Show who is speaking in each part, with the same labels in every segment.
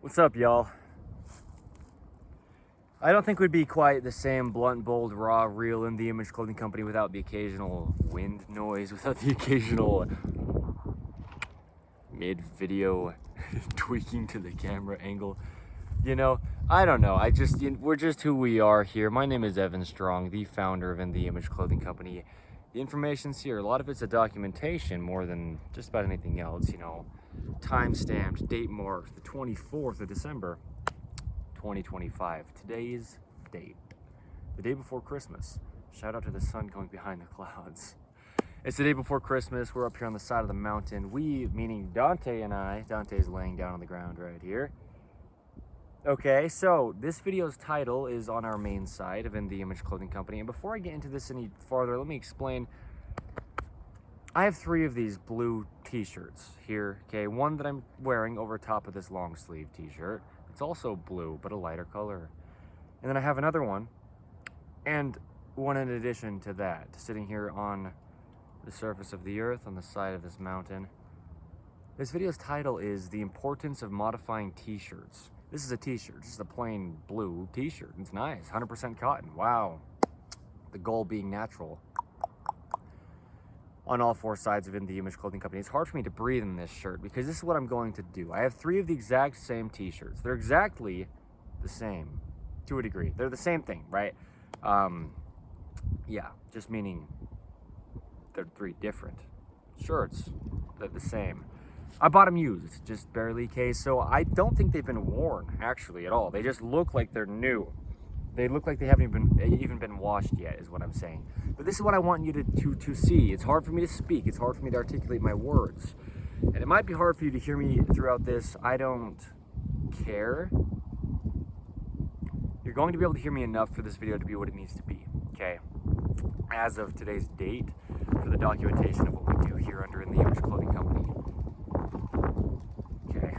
Speaker 1: What's up, y'all? I don't think we'd be quite the same blunt, bold, raw, real in the image clothing company without the occasional wind noise, without the occasional mid-video tweaking to the camera angle. You know, I don't know. We're just who we are here. My name is Evan Strong, the founder of the Image Clothing Company. The information's here. A lot of it's a documentation more than just about anything else, you know. Time-stamped, date marked, the 24th of December, 2025. Today's date, the day before Christmas. Shout out to the sun going behind the clouds. It's the day before Christmas. We're up here on the side of the mountain. We, meaning Dante and I, Dante's laying down on the ground right here. Okay, so this video's title is on our main site of In The Image Clothing Company. And before I get into this any farther, let me explain. I have 3 of these blue t-shirts here, okay? One that I'm wearing over top of this long sleeve t-shirt. It's also blue, but a lighter color. And then I have another one, and one in addition to that, sitting here on the surface of the earth, on the side of this mountain. This video's title is The Importance of Modifying T-shirts. This is a t-shirt, just a plain blue t-shirt. It's nice, 100% cotton, wow. The goal being natural. On all 4 sides of In The Image Clothing Company. It's hard for me to breathe in this shirt because this is what I'm going to do. I have 3 of the exact same t-shirts. They're exactly the same, to a degree. They're the same thing, right? Yeah, just meaning they're 3 different shirts. They're the same. I bought them used, just barely case, so I don't think they've been worn, actually, at all. They just look like they're new. They look like they haven't even been washed yet, is what I'm saying. But this is what I want you to see. It's hard for me to speak. It's hard for me to articulate my words. And it might be hard for you to hear me throughout this. I don't care. You're going to be able to hear me enough for this video to be what it needs to be, okay? As of today's date, for the documentation of what we do here under In The Image Clothing Company. Okay.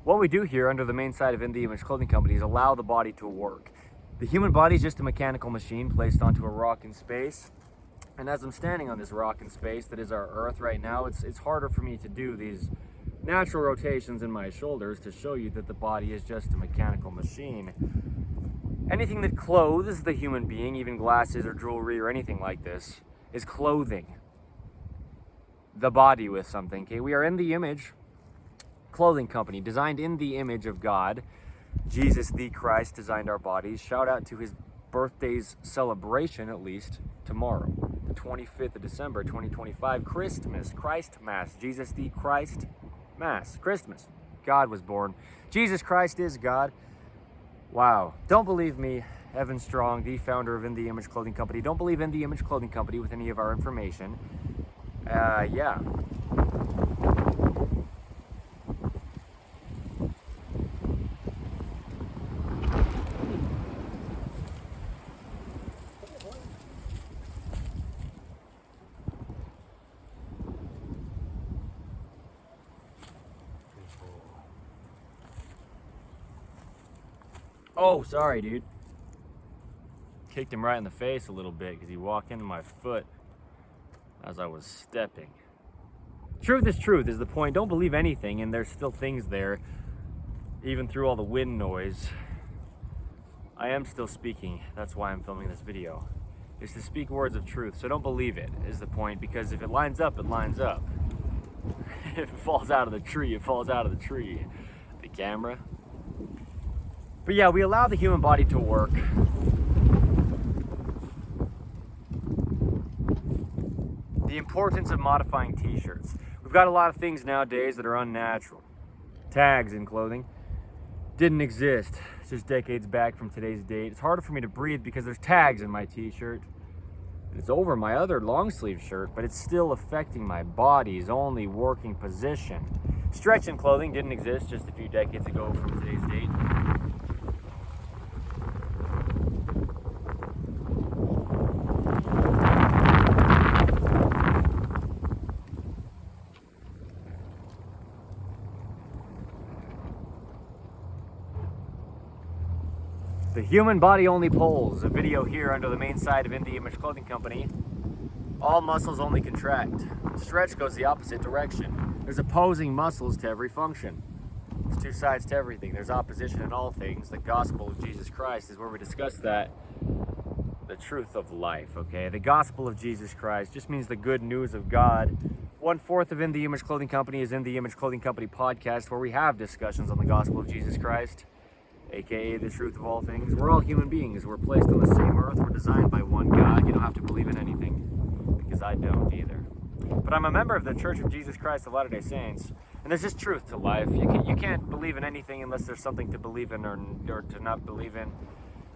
Speaker 1: What we do here under the main side of In The Image Clothing Company is allow the body to work. The human body is just a mechanical machine placed onto a rock in space. And as I'm standing on this rock in space that is our Earth right now, it's harder for me to do these natural rotations in my shoulders to show you that the body is just a mechanical machine. Anything that clothes the human being, even glasses or jewelry or anything like this, is clothing the body with something. Okay, we are In The Image Clothing Company, designed in the image of God. Jesus the Christ designed our bodies. Shout out to his birthday's celebration, at least tomorrow, the 25th of December 2025, Christmas, Christ Mass, Jesus the Christ Mass, Christmas. God was born. Jesus Christ is God. Wow. Don't believe me, Evan Strong, the founder of In The Image Clothing Company. Don't believe In The Image Clothing Company with any of our information. Yeah. Oh, sorry, dude. Kicked him right in the face a little bit because he walked into my foot as I was stepping. Truth is the point. Don't believe anything, and there's still things there, even through all the wind noise. I am still speaking. That's why I'm filming this video. It's to speak words of truth, so don't believe it, is the point, because if it lines up, it lines up. If it falls out of the tree, it falls out of the tree. The camera. But yeah, we allow the human body to work. The importance of modifying t-shirts. We've got a lot of things nowadays that are unnatural. Tags in clothing didn't exist just decades back from today's date. It's harder for me to breathe because there's tags in my t-shirt. It's over my other long sleeve shirt, but it's still affecting my body's only working position. Stretch-in clothing didn't exist just a few decades ago from today's date. The human body only pulls. A video here under the main side of In The Image Clothing Company. All muscles only contract. Stretch goes the opposite direction. There's opposing muscles to every function. There's two sides to everything. There's opposition in all things. The gospel of Jesus Christ is where we discuss that. The truth of life, okay? The gospel of Jesus Christ just means the good news of God. 1/4 of In The Image Clothing Company is In The Image Clothing Company podcast, where we have discussions on the gospel of Jesus Christ, aka the truth of all things. We're all human beings. We're placed on the same earth. We're designed by one God. You don't have to believe in anything, because I don't either. But I'm a member of the Church of Jesus Christ of Latter-day Saints, and there's just truth to life. You can't believe in anything unless there's something to believe in or to not believe in.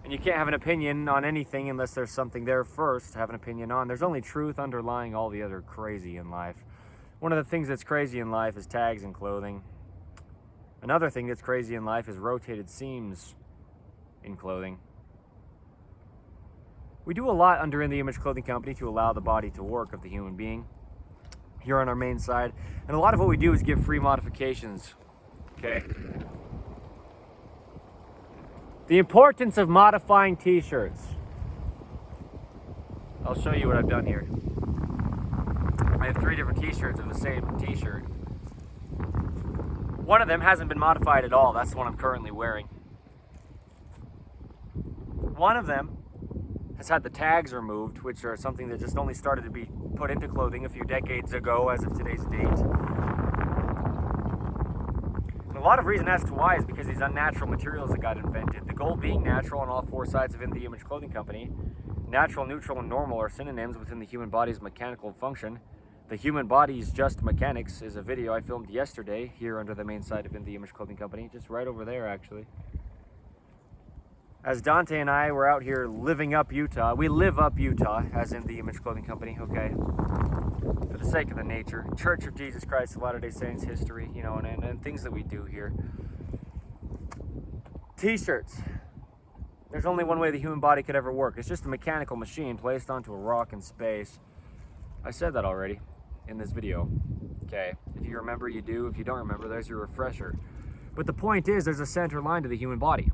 Speaker 1: And you can't have an opinion on anything unless there's something there first to have an opinion on. There's only truth underlying all the other crazy in life. One of the things that's crazy in life is tags and clothing. Another thing that's crazy in life is rotated seams in clothing. We do a lot under In The Image Clothing Company to allow the body to work of the human being here on our main side. And a lot of what we do is give free modifications, okay? The importance of modifying t-shirts. I'll show you what I've done here. I have 3 different t-shirts of the same t-shirt. One of them hasn't been modified at all. That's the one I'm currently wearing. One of them has had the tags removed, which are something that just only started to be put into clothing a few decades ago as of today's date. A lot of reason as to why is because these unnatural materials that got invented. The goal being natural on all 4 sides of In The Image Clothing Company. Natural, neutral, and normal are synonyms within the human body's mechanical function. The Human Body's Just Mechanics is a video I filmed yesterday here under the main side of In The Image Clothing Company, just right over there actually. As Dante and I were out here living up Utah, we live up Utah as In The Image Clothing Company, okay? For the sake of the nature, Church of Jesus Christ of Latter-day Saints history, you know, and things that we do here. T-shirts. There's only one way the human body could ever work. It's just a mechanical machine placed onto a rock in space. I said that already in this video. Okay, if you remember, you do. If you don't remember, there's your refresher. But the point is, there's a center line to the human body.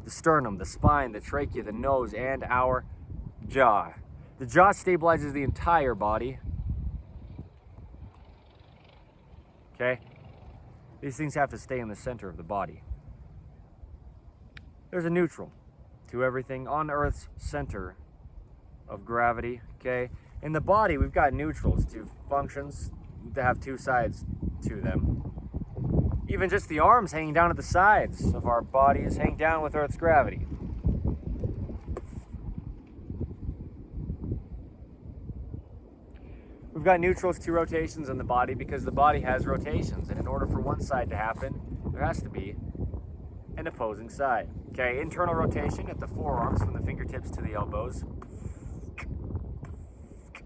Speaker 1: The sternum, the spine, the trachea, the nose, and our jaw. The jaw stabilizes the entire body. Okay? These things have to stay in the center of the body. There's a neutral to everything on Earth's center of gravity, okay? In the body, we've got neutrals to functions that have 2 sides to them. Even just the arms hanging down at the sides of our bodies hang down with Earth's gravity. We've got neutrals to rotations in the body because the body has rotations, and in order for one side to happen, there has to be an opposing side. Okay, internal rotation at the forearms from the fingertips to the elbows,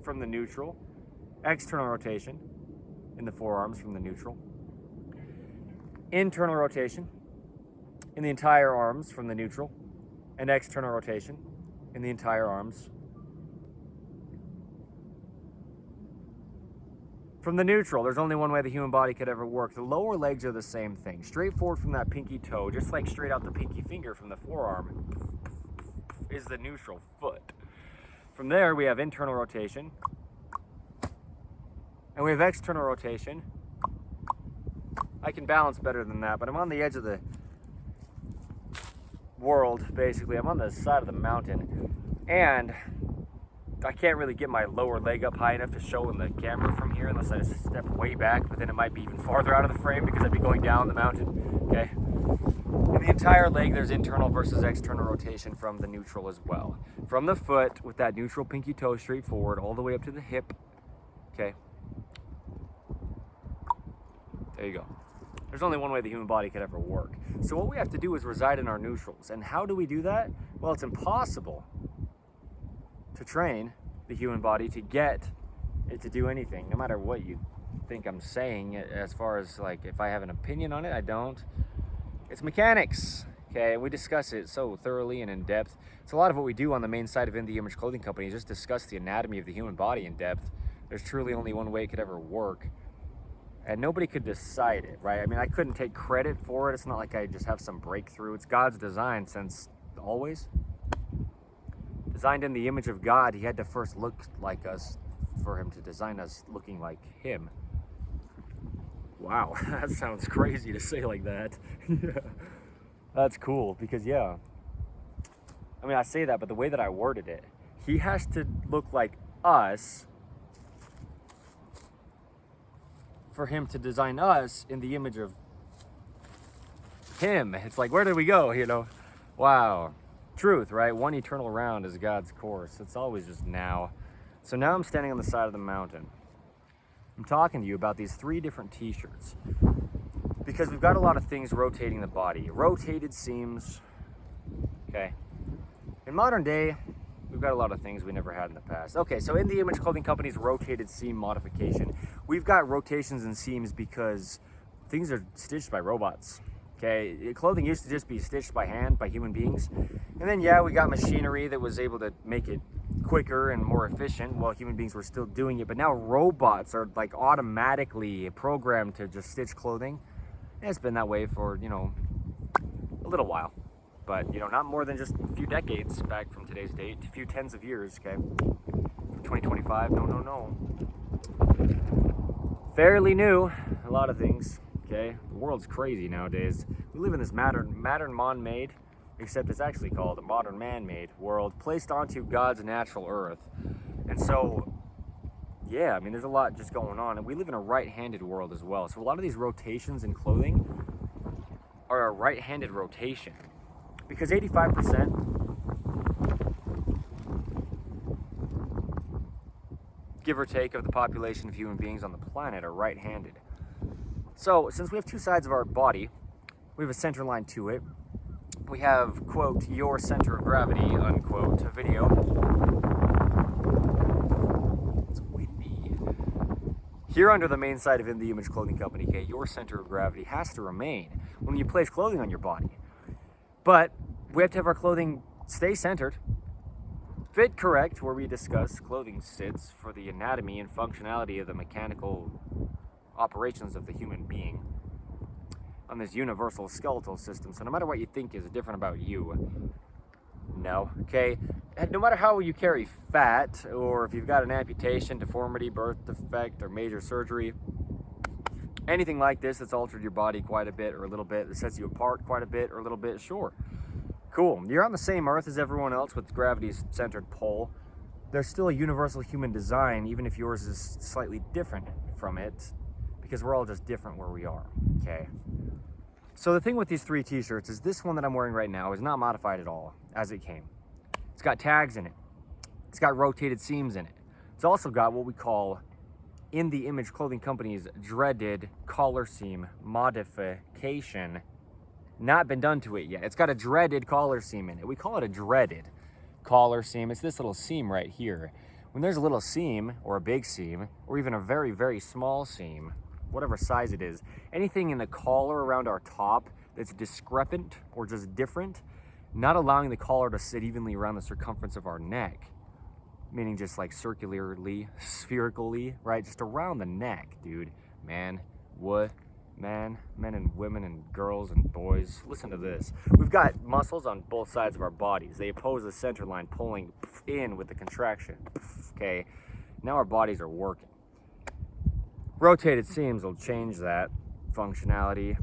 Speaker 1: from the neutral. External rotation in the forearms from the neutral. Internal rotation in the entire arms from the neutral. And external rotation in the entire arms from the neutral. There's only one way the human body could ever work. The lower legs are the same thing. Straight forward from that pinky toe, just like straight out the pinky finger from the forearm, is the neutral foot. From there, we have internal rotation, and we have external rotation. I can balance better than that, but I'm on the edge of the world, basically. I'm on the side of the mountain, and I can't really get my lower leg up high enough to show in the camera from here unless I step way back, but then it might be even farther out of the frame because I'd be going down the mountain, okay? In the entire leg, there's internal versus external rotation from the neutral as well. From the foot, with that neutral pinky toe straight forward, all the way up to the hip, okay? There you go. There's only one way the human body could ever work. So what we have to do is reside in our neutrals. And how do we do that? Well, it's impossible to train the human body to get it to do anything, no matter what you think I'm saying. As far as like if I have an opinion on it, I don't. It's mechanics, okay? We discuss it so thoroughly and in depth. It's a lot of what we do on the main side of In The Image Clothing Company is just discuss the anatomy of the human body in depth. There's truly only one way it could ever work, and nobody could decide it, right? I mean, I couldn't take credit for it. It's not like I just have some breakthrough. It's God's design since always. Designed in the image of God, he had to first look like us for him to design us looking like him. Wow, that sounds crazy to say like that. Yeah. That's cool because, yeah. I mean, I say that, but the way that I worded it, he has to look like us for him to design us in the image of him. It's like, where did we go, you know? Wow. Truth, right? One eternal round is God's course. It's always just now. So now I'm standing on the side of the mountain. I'm talking to you about these 3 different t-shirts because we've got a lot of things rotating the body. Rotated seams, okay? In modern day, we've got a lot of things we never had in the past. Okay, so in the Image Clothing Company's rotated seam modification, we've got rotations and seams because things are stitched by robots. Okay, clothing used to just be stitched by hand by human beings. And then, yeah, we got machinery that was able to make it quicker and more efficient while human beings were still doing it. But now robots are like automatically programmed to just stitch clothing. And it's been that way for, you know, a little while. But, you know, not more than just a few decades back from today's date, a few tens of years, okay? 2025, no. Fairly new, a lot of things, okay? The world's crazy nowadays. We live in this modern man-made, except it's actually called a modern man-made world placed onto God's natural earth. And so, yeah, I mean, there's a lot just going on. And we live in a right-handed world as well. So a lot of these rotations in clothing are a right-handed rotation. Because 85%, give or take, of the population of human beings on the planet are right-handed. So, since we have 2 sides of our body, we have a center line to it. We have, quote, your center of gravity, unquote, a video. It's windy. Here under the main side of In The Image Clothing Company, okay, your center of gravity has to remain when you place clothing on your body. But we have to have our clothing stay centered, fit correct, where we discuss clothing sits for the anatomy and functionality of the mechanical operations of the human being on this universal skeletal system. So no matter what you think is different about you, no, okay? And no matter how you carry fat, or if you've got an amputation, deformity, birth defect, or major surgery, anything like this that's altered your body quite a bit or a little bit, that sets you apart quite a bit or a little bit, sure. Cool. You're on the same earth as everyone else with gravity's centered pole. There's still a universal human design, even if yours is slightly different from it, because we're all just different where we are, okay? So the thing with these 3 t-shirts is this one that I'm wearing right now is not modified at all as it came. It's got tags in it. It's got rotated seams in it. It's also got what we call In The Image Clothing Company's dreaded collar seam modification. Not been done to it yet. It's got a dreaded collar seam in it. We call it a dreaded collar seam. It's this little seam right here. When there's a little seam or a big seam or even a very, very small seam, whatever size it is, anything in the collar around our top that's discrepant or just different, not allowing the collar to sit evenly around the circumference of our neck, meaning just like circularly, spherically, right? Just around the neck, dude. Man, what? Man, men and women and girls and boys, listen to this. We've got muscles on both sides of our bodies. They oppose the center line pulling in with the contraction, okay? Now our bodies are working. Rotated seams will change that functionality.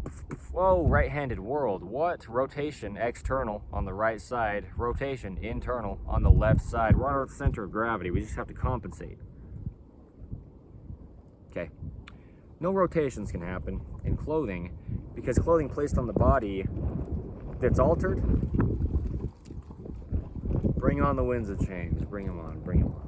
Speaker 1: Whoa, right-handed world. What? Rotation external on the right side. Rotation internal on the left side. We're on our center of gravity. We just have to compensate. Okay. No rotations can happen in clothing because clothing placed on the body that's altered, bring on the winds of change. Bring them on, bring them on.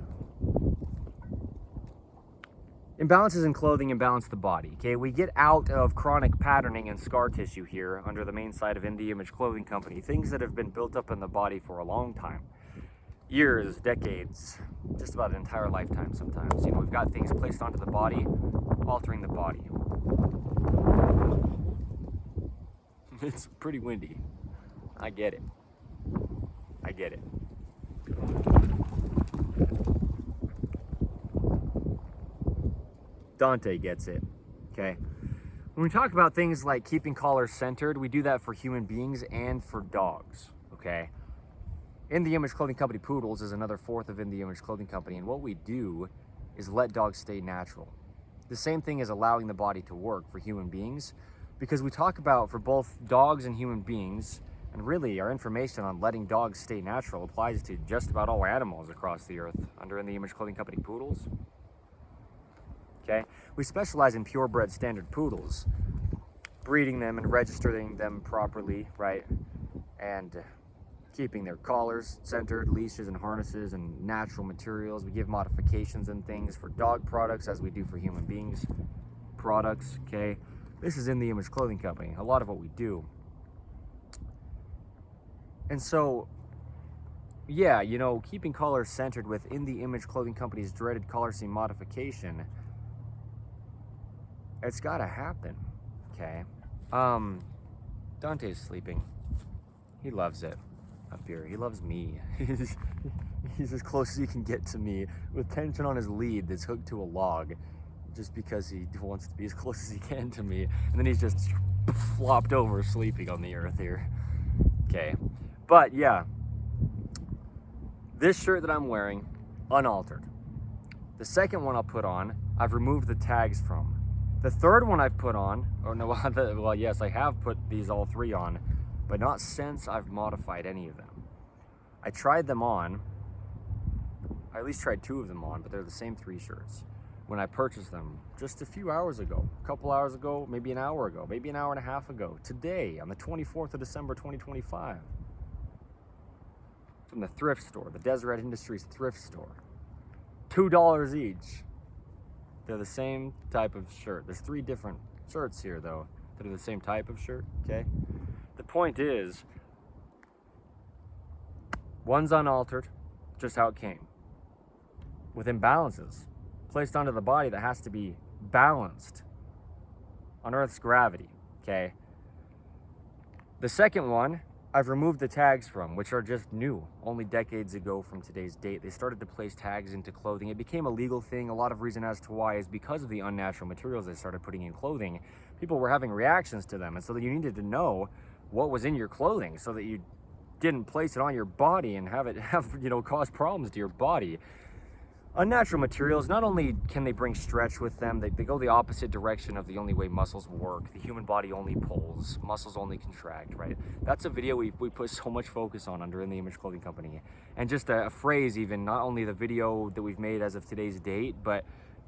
Speaker 1: Imbalances in clothing imbalance the body, okay? We get out of chronic patterning and scar tissue here under the main side of In The Image Clothing Company, things that have been built up in the body for a long time. years, decades, just about an entire lifetime sometimes. You know, we've got things placed onto the body, altering the body. It's pretty windy. I get it. I get it. Dante gets it, okay? When we talk about things like keeping collars centered, we do that for human beings and for dogs, okay? In the Image Clothing Company Poodles is another fourth of In the Image Clothing Company, and what we do is let dogs stay natural. The same thing as allowing the body to work for human beings, because we talk about for both dogs and human beings, and really our information on letting dogs stay natural applies to just about all animals across the earth under In the Image Clothing Company Poodles. Okay? We specialize in purebred standard poodles, breeding them and registering them properly, right? And keeping their collars centered, leashes and harnesses and natural materials. We give modifications and things for dog products as we do for human beings products, okay? This is In the Image Clothing Company, a lot of what we do. And so, yeah, you know, keeping collars centered with In the Image Clothing Company's dreaded collar seam modification, it's gotta happen, okay? Dante's sleeping. He loves it up here. He loves me. He's as close as he can get to me with tension on his lead that's hooked to a log just because he wants to be as close as he can to me. And then he's just flopped over sleeping on the earth here. Okay. But yeah, this shirt that I'm wearing, unaltered. The second one I'll put on, I've removed the tags from. The third one I've put on, or no, well, yes, I have put these all three on, but not since I've modified any of them. I tried them on, I at least tried two of them on, but they're the same three shirts when I purchased them just a few hours ago, a couple hours ago, maybe an hour ago, maybe an hour and a half ago, today on the 24th of December, 2025. From the thrift store, the Deseret Industries thrift store. $2 each. They're the same type of shirt. There's three different shirts here though that are the same type of shirt, okay? The point is, one's unaltered, just how it came, with imbalances placed onto the body that has to be balanced on Earth's gravity, okay? The second one, I've removed the tags from, which are just new, only decades ago from today's date. They started to place tags into clothing. It became a legal thing. A lot of reason as to why is because of the unnatural materials they started putting in clothing. People were having reactions to them, and so that you needed to know what was in your clothing so that you didn't place it on your body and have it cause problems to your body. Unnatural materials, not only can they bring stretch with them, they go the opposite direction of the only way muscles work. The human body only pulls, muscles only contract, right? That's a video we put so much focus on under In the Image Clothing Company. And just a phrase even, not only the video that we've made as of today's date, but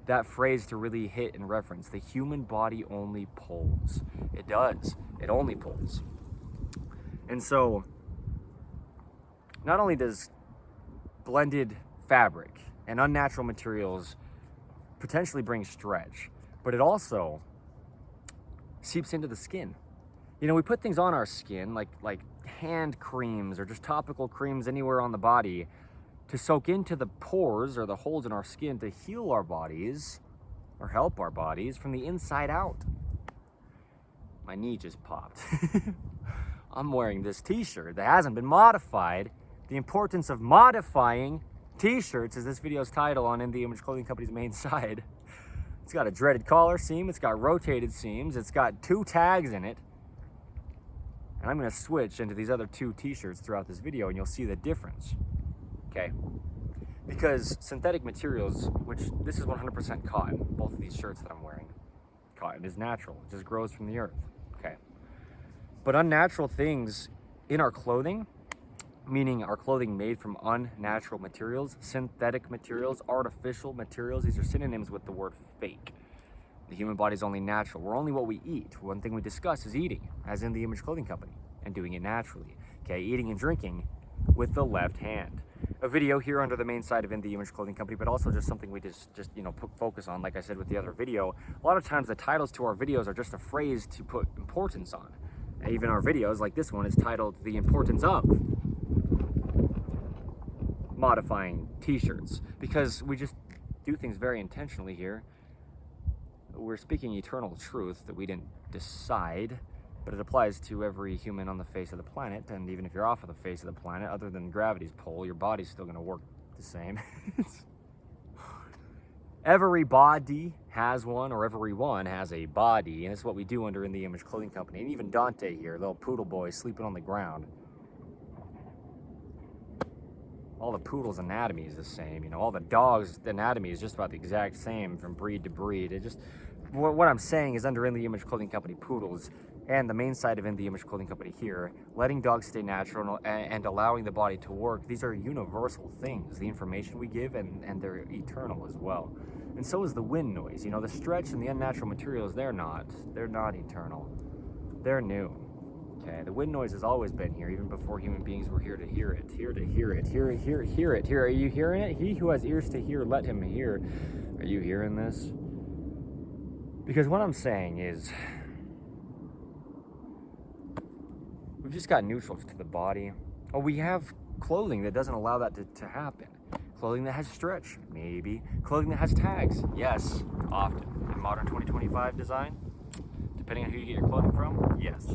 Speaker 1: that phrase to really hit and reference. The human body only pulls. It does. It only pulls. And so, not only does blended fabric and unnatural materials potentially bring stretch, but it also seeps into the skin. You know, we put things on our skin, like hand creams or just topical creams anywhere on the body to soak into the pores or the holes in our skin to heal our bodies or help our bodies from the inside out. My knee just popped. I'm wearing this t-shirt that hasn't been modified. The importance of modifying t-shirts is this video's title on In the Image Clothing Company's main side. It's got a dreaded collar seam, it's got rotated seams, it's got 2 tags in it. And I'm gonna switch into these other 2 t-shirts throughout this video and you'll see the difference, okay? Because synthetic materials, which this is 100% cotton, both of these shirts that I'm wearing, cotton is natural, it just grows from the earth, okay? But unnatural things in our clothing, meaning our clothing made from unnatural materials, synthetic materials, artificial materials. These are synonyms with the word fake. The human body is only natural. We're only what we eat. One thing we discuss is eating, as in the Image Clothing Company, and doing it naturally. Okay, eating and drinking with the left hand. A video here under the main side of In the Image Clothing Company, but also just something we just put focus on, like I said with the other video. A lot of times the titles to our videos are just a phrase to put importance on. And even our videos, like this one, is titled The Importance of. modifying t-shirts, because we just do things very intentionally here. We're speaking eternal truth that we didn't decide, but it applies to every human on the face of the planet. And even if you're off of the face of the planet, other than gravity's pull, your body's still going to work the same. Every body has one, or everyone has a body, and it's what we do under In the Image Clothing Company. And even Dante here, little poodle boy sleeping on the ground. All the poodles' anatomy is the same, you know. All the dogs' anatomy is just about the exact same from breed to breed. It just, what I'm saying is, under In the Image Clothing Company poodles and the main side of In the Image Clothing Company here, letting dogs stay natural and allowing the body to work, these are universal things. The information we give, and they're eternal as well. And so is the wind noise. You know, the stretch and the unnatural materials, they're not eternal. They're new. Okay, the wind noise has always been here, even before human beings were here to hear it. Here to hear it. Hear it. Are you hearing it? He who has ears to hear, let him hear. Are you hearing this? Because what I'm saying is, we've just got neutrals to the body. Oh, we have clothing that doesn't allow that to happen. Clothing that has stretch, maybe. Clothing that has tags, yes, often. In modern 2025 design, depending on who you get your clothing from, yes.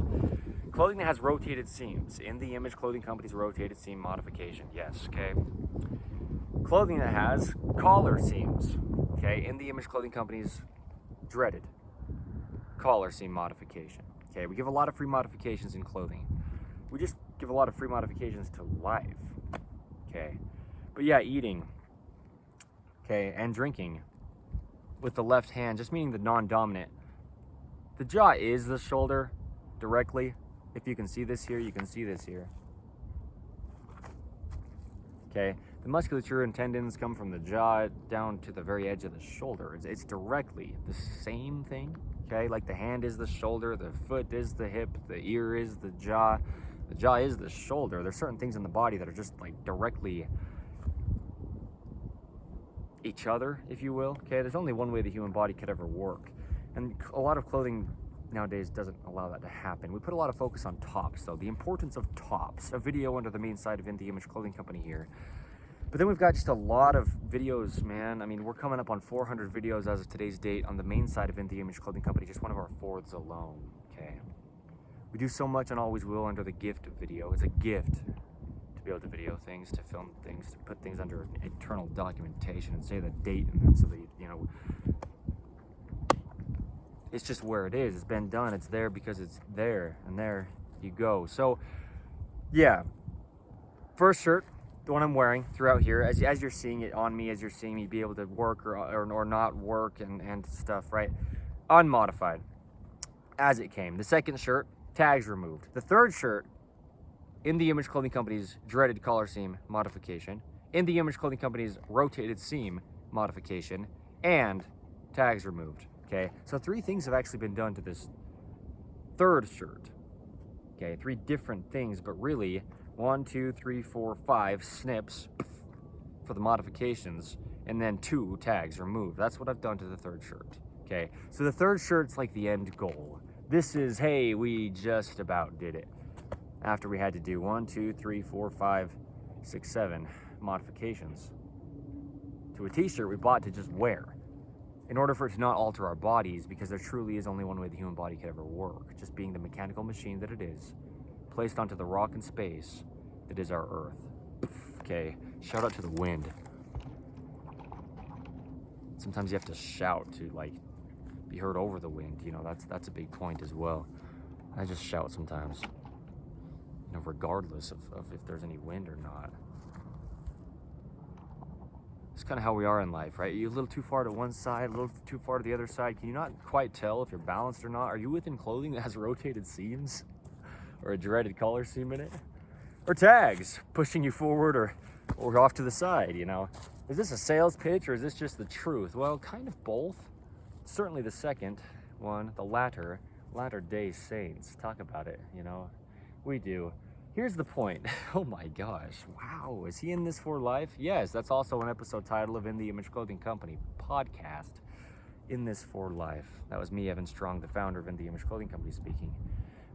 Speaker 1: Clothing that has rotated seams. In the Image Clothing Company's rotated seam modification, yes, okay. Clothing that has collar seams, okay. In the Image Clothing Company's dreaded collar seam modification, okay. We give a lot of free modifications in clothing. We just give a lot of free modifications to life, okay. But yeah, eating, okay, and drinking with the left hand, just meaning the non-dominant. The jaw is the shoulder directly. If you can see this here, you can see this here. Okay, the musculature and tendons come from the jaw down to the very edge of the shoulder. It's directly the same thing, okay? Like the hand is the shoulder, the foot is the hip, the ear is the jaw is the shoulder. There's certain things in the body that are just like directly each other, if you will, okay? There's only one way the human body could ever work. And a lot of clothing nowadays doesn't allow that to happen. We put a lot of focus on tops, though. The importance of tops. A video under the main side of In the Image Clothing Company here. But then we've got just a lot of videos, man. I mean, we're coming up on 400 videos as of today's date on the main side of In the Image Clothing Company, just one of our Fords alone, okay? We do so much and always will under the gift of video. It's a gift to be able to video things, to film things, to put things under eternal documentation and say the date and then so that, you know, it's just where it is. It's been done. It's there because it's there, and there you go. So, yeah, first shirt, the one I'm wearing throughout here, as you're seeing it on me, as you're seeing me be able to work or not work and stuff, right? Unmodified, as it came. The second shirt, tags removed. The third shirt, In the Image Clothing Company's dreaded collar seam modification, In the Image Clothing Company's rotated seam modification, and tags removed. Okay, so 3 things have actually been done to this third shirt. Okay, 3 different things, but really 1, 2, 3, 4, 5 snips for the modifications, and then 2 tags removed. That's what I've done to the third shirt. Okay, so the third shirt's like the end goal. This is, hey, we just about did it. After we had to do 1, 2, 3, 4, 5, 6, 7 modifications to a t-shirt we bought to just wear, in order for it to not alter our bodies, because there truly is only one way the human body could ever work, just being the mechanical machine that it is, placed onto the rock and space that is our Earth. Okay, shout out to the wind. Sometimes you have to shout to, like, be heard over the wind, you know, that's a big point as well. I just shout sometimes, you know, regardless of if there's any wind or not. It's kind of how we are in life, right? You're a little too far to one side, a little too far to the other side. Can you not quite tell if you're balanced or not? Are you within clothing that has rotated seams? Or a dreaded collar seam in it? Or tags pushing you forward or off to the side, you know? Is this a sales pitch or is this just the truth? Well, kind of both. Certainly the second one, the latter-day saints. Talk about it, you know? We do. Here's the point. Oh my gosh. Wow. Is he in this for life? Yes, that's also an episode title of In the Image Clothing Company podcast. In this for life. That was me, Evan Strong, the founder of In the Image Clothing Company, speaking.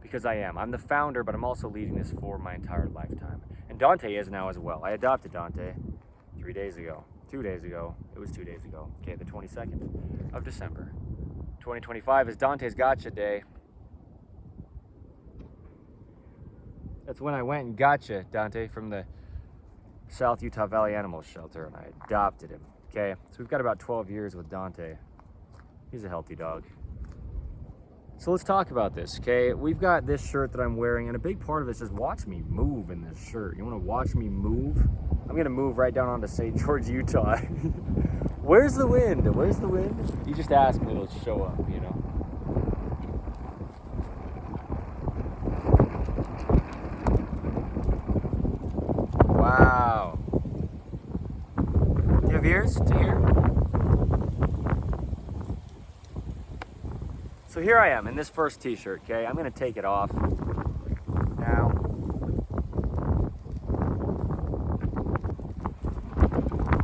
Speaker 1: Because I am. I'm the founder, but I'm also leading this for my entire lifetime. And Dante is now as well. I adopted Dante. 3 days ago, 2 days ago, it was 2 days ago, okay, the 22nd of December. 2025 is Dante's Gotcha Day. That's when I went and gotcha Dante from the South Utah Valley Animal Shelter, and I adopted him, okay? So we've got about 12 years with Dante. He's a healthy dog. So let's talk about this, okay? We've got this shirt that I'm wearing, and a big part of it is just watch me move in this shirt. You wanna watch me move? I'm gonna move right down onto St. George, Utah. Where's the wind? Where's the wind? You just ask me, it'll show up, you know? Wow. Do you have ears to hear? So here I am in this first t-shirt, okay? I'm gonna take it off now.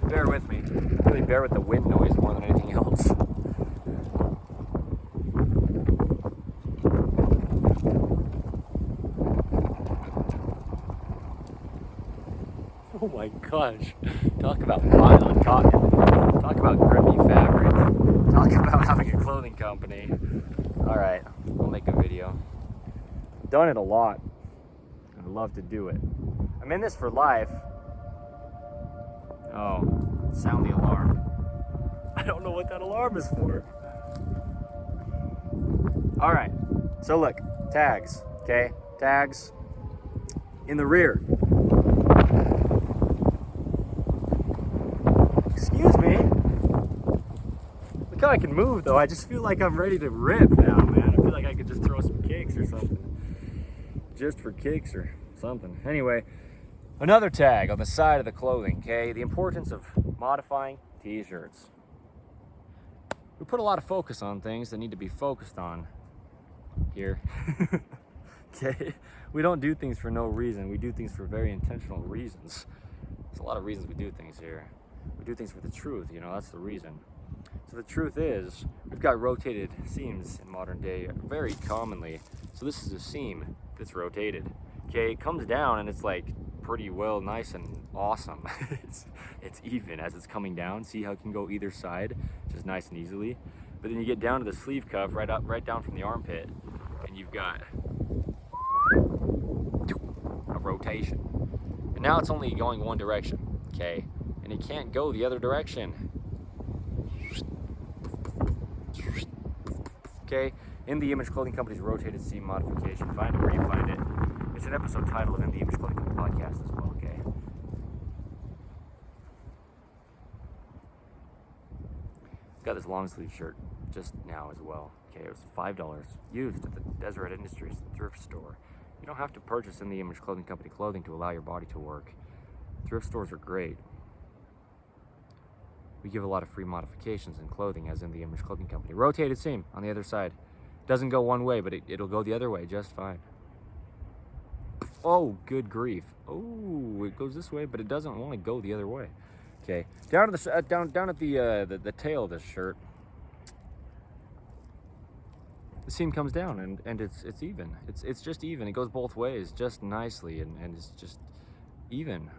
Speaker 1: Bear with me. Really bear with the wind noise more than anything else. Oh my gosh. Talk about cotton on cotton. Talk about grippy fabric. Talk about having a clothing company. Alright, I'll make a video. Done it a lot. I love to do it. I'm in this for life. Oh, sound the alarm. I don't know what that alarm is for. Alright, so look, tags, okay? Tags in the rear. Excuse me. Look how I can move though. I just feel like I'm ready to rip now, man. I feel like I could just throw some kicks or something. Just for kicks or something. Anyway, another tag on the side of the clothing, okay? The importance of modifying t-shirts. We put a lot of focus on things that need to be focused on here. Okay? We don't do things for no reason. We do things for very intentional reasons. There's a lot of reasons we do things here. We do things for the truth, you know, that's the reason. So the truth is, we've got rotated seams in modern day very commonly. So this is a seam that's rotated. Okay, it comes down and it's like pretty well nice and awesome. it's even as it's coming down. See how it can go either side, just nice and easily. But then you get down to the sleeve cuff, right down from the armpit, and you've got a rotation. And now it's only going one direction, okay? And it can't go the other direction. Okay, In the Image Clothing Company's rotated seam modification. Find it where you find it. It's an episode title of In the Image Clothing Company podcast as well, okay? Got this long sleeve shirt just now as well. Okay, it was $5 used at the Deseret Industries thrift store. You don't have to purchase In the Image Clothing Company clothing to allow your body to work. Thrift stores are great. We give a lot of free modifications in clothing as In the Image Clothing Company. Rotated seam on the other side. Doesn't go one way, but it'll go the other way just fine. Oh, good grief. Oh, it goes this way, but it doesn't want to go the other way. Okay, down at the tail of this shirt, the seam comes down and it's even. It's just even. It goes both ways just nicely and it's just even.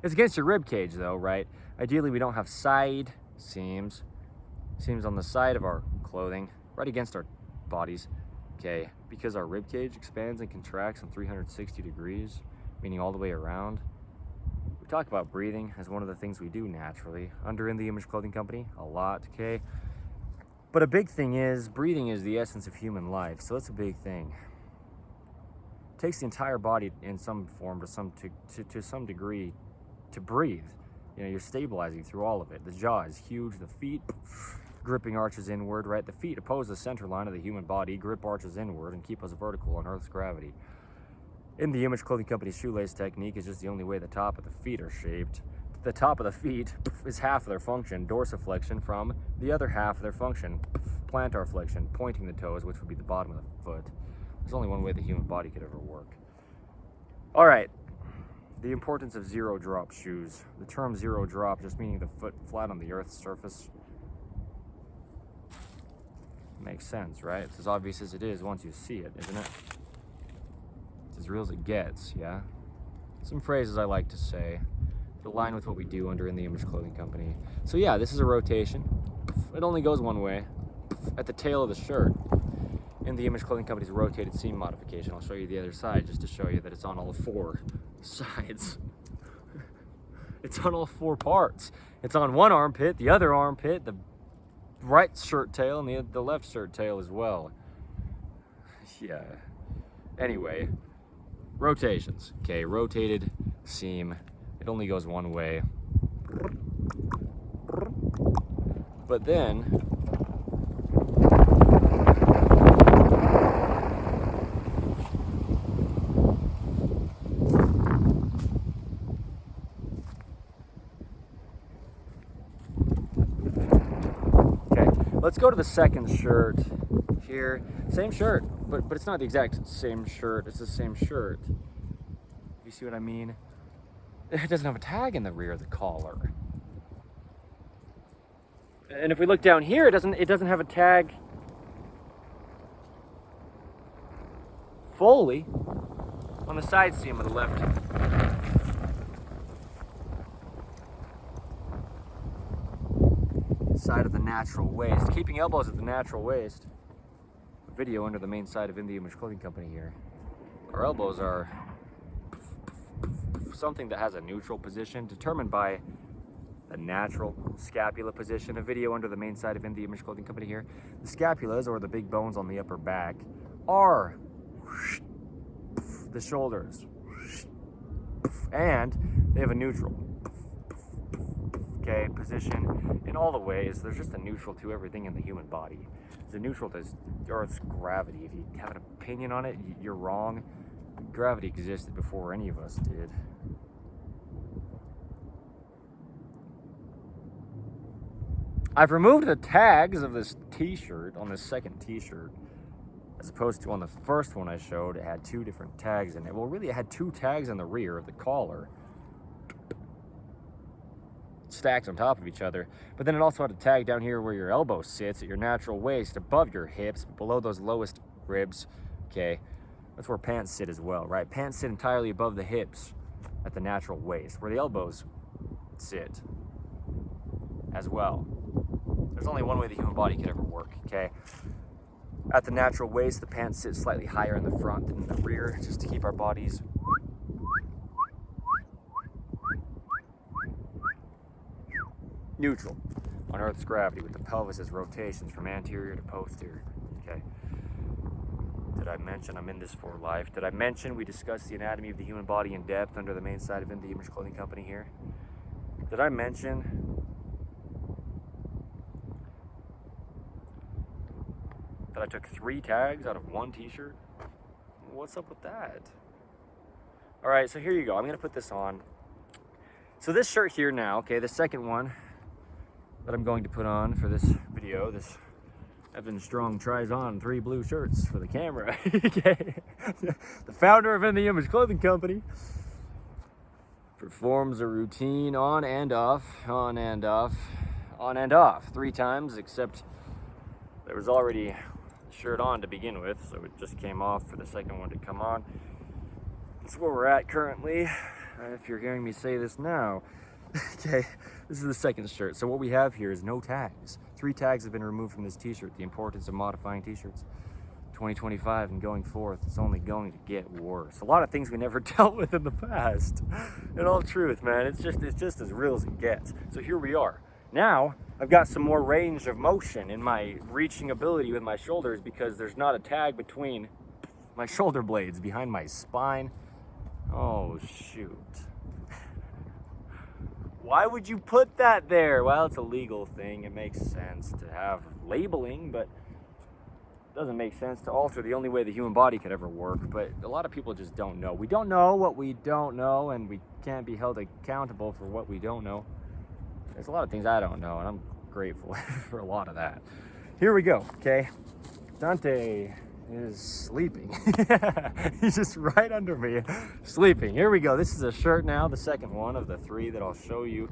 Speaker 1: It's against your rib cage though, right? Ideally we don't have side seams on the side of our clothing, right against our bodies, okay? Because our rib cage expands and contracts on 360 degrees, meaning all the way around. We talk about breathing as one of the things we do naturally under In the Image Clothing Company a lot, okay? But a big thing is breathing is the essence of human life, so that's a big thing. It takes the entire body in some form to some degree to breathe. You know, you're stabilizing through all of it. The jaw is huge, the feet gripping arches inward, right? The feet oppose the center line of the human body, grip arches inward, and keep us vertical on Earth's gravity. In the Image Clothing Company's shoelace technique is just the only way the top of the feet are shaped. The top of the feet is half of their function, dorsiflexion, from the other half of their function, plantar flexion, pointing the toes, which would be the bottom of the foot. There's only one way the human body could ever work. All right, the importance of zero drop shoes. The term zero drop just meaning the foot flat on the Earth's surface. Makes sense, right? It's as obvious as it is once you see it, isn't it? It's as real as it gets, yeah? Some phrases I like to say. to align with what we do under In the Image Clothing Company. So yeah, this is a rotation. It only goes one way. At the tail of the shirt, In the Image Clothing Company's rotated seam modification. I'll show you the other side just to show you that it's on all four sides. It's on all four parts. It's on one armpit, the other armpit, the right shirt tail, and the left shirt tail as well. Yeah. Anyway, rotations. Okay, rotated seam. It only goes one way. But then, let's go to the second shirt here. Same shirt, but it's not the exact same shirt. It's the same shirt. You see what I mean? It doesn't have a tag in the rear of the collar. And if we look down here, it doesn't have a tag fully on the side seam of the left. Side of the natural waist, keeping elbows at the natural waist. Video under the main side of In the Image Clothing Company here. Our elbows are something that has a neutral position determined by the natural scapula position. A video under the main side of In the Image Clothing Company here. The scapulas, or the big bones on the upper back, are the shoulders, and they have a neutral position in all the ways. There's just a neutral to everything in the human body. It's a neutral to Earth's gravity. If you have an opinion on it, you're wrong. Gravity existed before any of us did. I've removed the tags of this t-shirt on this second t-shirt, as opposed to on the first one I showed. It had two different tags in it. Well, really, it had two tags on the rear of the collar, stacked on top of each other, but then it also had a tag down here where your elbow sits at your natural waist, above your hips, below those lowest ribs. Okay, that's where pants sit as well, right? Pants sit entirely above the hips at the natural waist, where the elbows sit as well. There's only one way the human body could ever work. Okay, at the natural waist, the pants sit slightly higher in the front than in the rear, just to keep our bodies neutral on Earth's gravity, with the pelvis's rotations from anterior to posterior. Okay. Did I mention I'm in this for life? Did I mention we discussed the anatomy of the human body in depth under the main side of In the Image Clothing Company here? Did I mention that I took 3 tags out of 1 t-shirt? What's up with that? All right, so here you go. I'm gonna put this on. So this shirt here now, okay, the second one that I'm going to put on for this video, this Evan Strong tries on 3 blue shirts for the camera. Okay. The founder of In the Image Clothing Company performs a routine on and off, on and off, on and off 3 times, except there was already a shirt on to begin with, so it just came off for the second one to come on. That's where we're at currently, if you're hearing me say this now. Okay, this is the second shirt. So what we have here is no tags. 3 tags have been removed from this t-shirt. The importance of modifying t-shirts. 2025 and going forth, it's only going to get worse. A lot of things we never dealt with in the past. In all truth, man, it's just as real as it gets. So here we are. Now, I've got some more range of motion in my reaching ability with my shoulders, because there's not a tag between my shoulder blades behind my spine. Oh, shoot. Why would you put that there? Well, it's a legal thing. It makes sense to have labeling, but it doesn't make sense to alter the only way the human body could ever work. But a lot of people just don't know. We don't know what we don't know, and we can't be held accountable for what we don't know. There's a lot of things I don't know, and I'm grateful for a lot of that. Here we go, okay? Dante is sleeping. He's just right under me, sleeping. Here we go. This is a shirt now, the second one of the 3 that I'll show you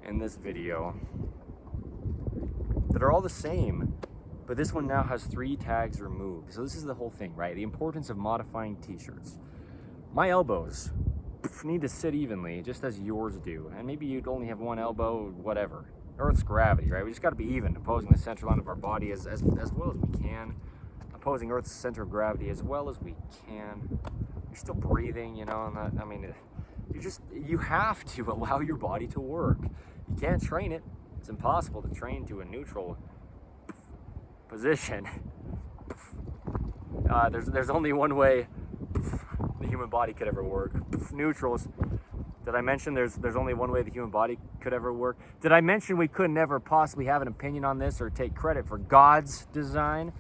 Speaker 1: in this video, that are all the same, but this one now has 3 tags removed. So this is the whole thing, right? The importance of modifying t-shirts. My elbows need to sit evenly, just as yours do. And maybe you'd only have one elbow, whatever. Earth's gravity, right? We just got to be even, opposing the central line of our body as well as we can. Opposing Earth's center of gravity as well as we can. You're still breathing, you know, and that, I mean, you have to allow your body to work. You can't train it. It's impossible to train to a neutral position. There's only one way the human body could ever work. Neutrals. Did I mention there's only one way the human body could ever work? Did I mention we could never possibly have an opinion on this or take credit for God's design?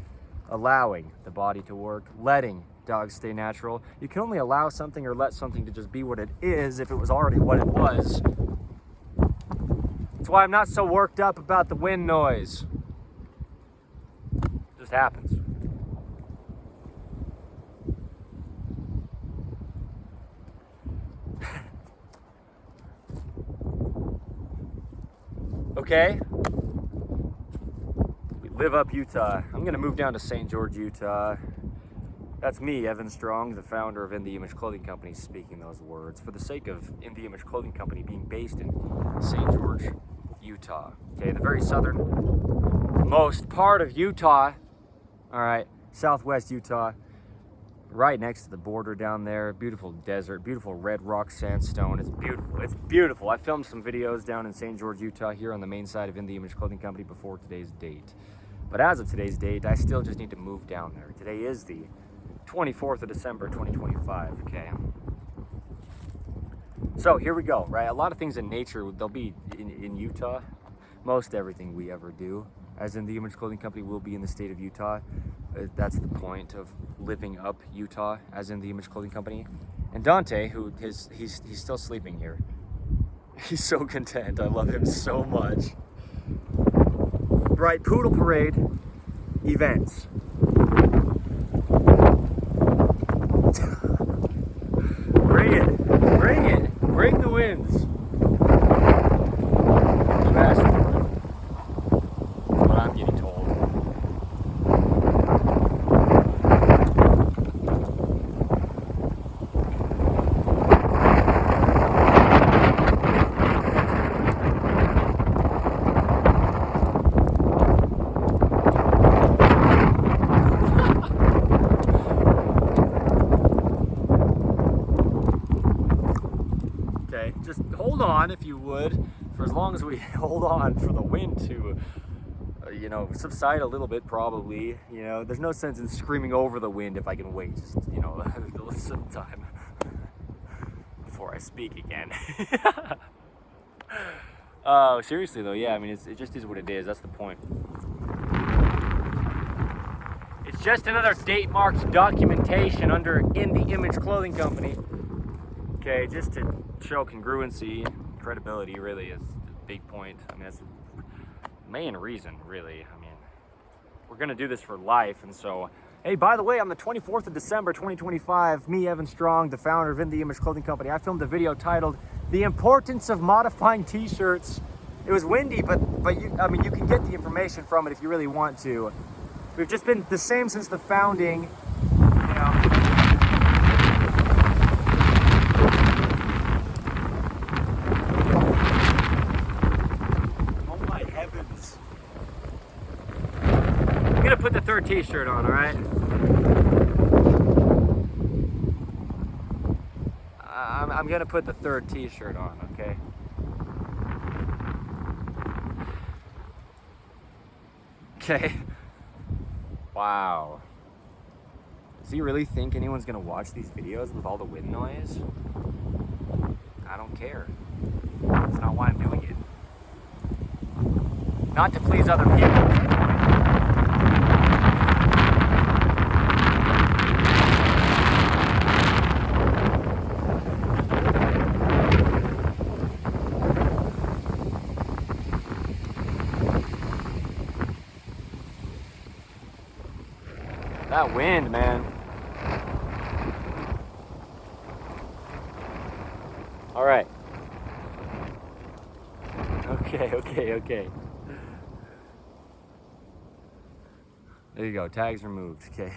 Speaker 1: Allowing the body to work, letting dogs stay natural. You can only allow something or let something to just be what it is if it was already what it was. That's why I'm not so worked up about the wind noise. It just happens. Okay? We live up Utah. I'm gonna move down to St. George, Utah. That's me, Evan Strong, the founder of In The Image Clothing Company, speaking those words for the sake of In The Image Clothing Company being based in St. George, Utah. Okay, the very southernmost part of Utah. All right, southwest Utah, right next to the border down there. Beautiful desert, beautiful red rock sandstone. It's beautiful. It's beautiful. I filmed some videos down in St. George, Utah, here on the main side of In The Image Clothing Company before today's date. But as of today's date, I still just need to move down there. Today is the 24th of December, 2025, okay? So here we go, right? A lot of things in nature, they'll be in Utah. Most everything we ever do, as in the Image Clothing Company, will be in the state of Utah. That's the point of living up Utah, as in the Image Clothing Company. And Dante, he's still sleeping here. He's so content. I love him so much. Right, Poodle Parade events. Bring the winds. You asked for it. That's what I'm getting told. Just hold on, if you would, for as long as we hold on for the wind to, subside a little bit, probably. You know, there's no sense in screaming over the wind if I can wait just, some time before I speak again. Oh, seriously though, yeah, I mean, it just is what it is. That's the point. It's just another date-marked documentation under In The Image Clothing Company. Okay, just to show congruency, credibility really is the big point. I mean, that's the main reason, really. I mean, we're gonna do this for life, and so, hey, by the way, on the 24th of December, 2025, me, Evan Strong, the founder of In The Image Clothing Company, I filmed a video titled "The Importance of Modifying T-Shirts." It was windy, but you can get the information from it if you really want to. We've just been the same since the founding, Put the third t-shirt on, all right? I'm gonna put the third t-shirt on, okay? Okay. Wow. Does he really think anyone's gonna watch these videos with all the wind noise? I don't care. That's not why I'm doing it. Not to please other people. That wind, man. All right. Okay. There you go, tags removed, okay.